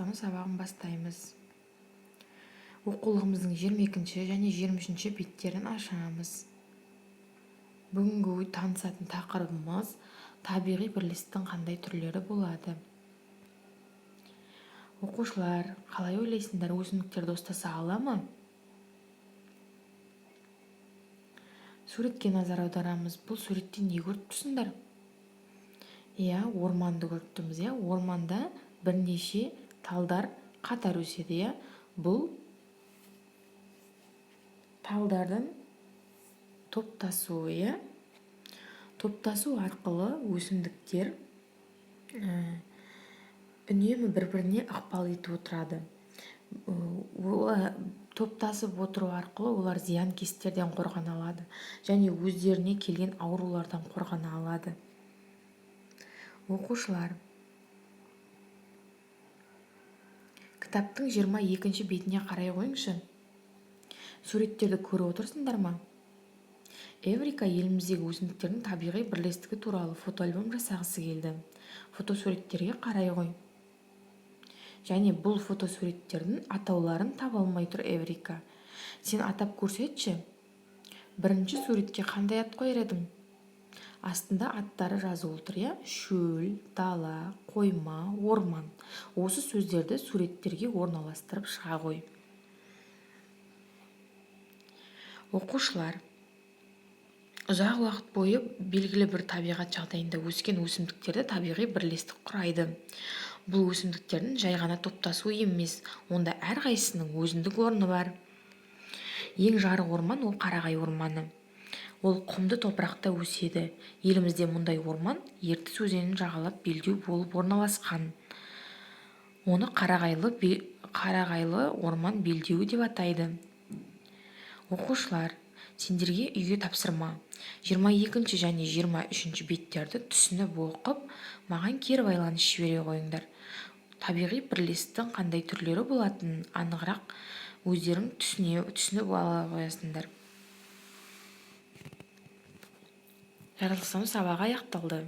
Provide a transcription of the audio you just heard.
жаратылыстану сабағын бастаймыз. Оқулығымыздың 22 және 23 беттерін ашамыз. Бүгінгі танысатын тақырыбымыз табиғи бірлестіктің қандай түрлері болады. Оқушылар, қалай ойлайсыңдар, өсімдіктер достаса ала ма? Суретке назар аударамыз. Бұл суретте не көріп тұрсыңдар? Орманды көріп тұрмыз. Орманда бірнеше талдар қатар өседі. Бұл талдардың топтасуы. Топтасу арқылы өсімдіктер үнемі бір-біріне ықпал етіп отырады. Топтасып отыру арқылы олар зиянкестерден қорғана алады және өздеріне келген аурулардан қорғана алады. Оқушылар, кітаптың 22 бетіне қарай қойыңызшы. Суреттерді көріп отырсыңдар ма? Эврика еліміздегі өсімдіктердің табиғи бірлестігі туралы фотоальбом жасағысы келді. Фотосуреттерге қарай қой. Және бұл фотосуреттердің атауларын таба алмай тұр Эврика. Сен атап көрсетші. Бірінші суретке қандай ат қойар едің? Астында аттары жазулы тұр. Шөл, дала, қойма, орман. Осы сөздерді суреттерге орналастырып шыға қой. Оқушылар, ұзақ уақыт бойы белгілі бір табиғат жағдайында өскен өсімдіктерді табиғи бірлестік құрайды. Бұл өсімдіктердің жай ғана топтасуы емес, онда әрқайсысының өзіндік орны бар. Ең жарық орман ол Қарағай орманы. Ол құмды топырақта өседі. Елімізде мұндай орман Ертіс өзенін жағалап белдеу болып орналасқан. Оны Қарағайлы орман белдеуі деп атайды. Оқушылар, сендерге үйге тапсырма. 22 және 23 беттерді түсініп оқып, маған кері байланыс жібере қойыңдар. Табиғи бірлестіктің қандай түрлері болатынын анығырақ өздерің түсініп ала қоясыңдар. Жаратылыстану сабағы аяқталды.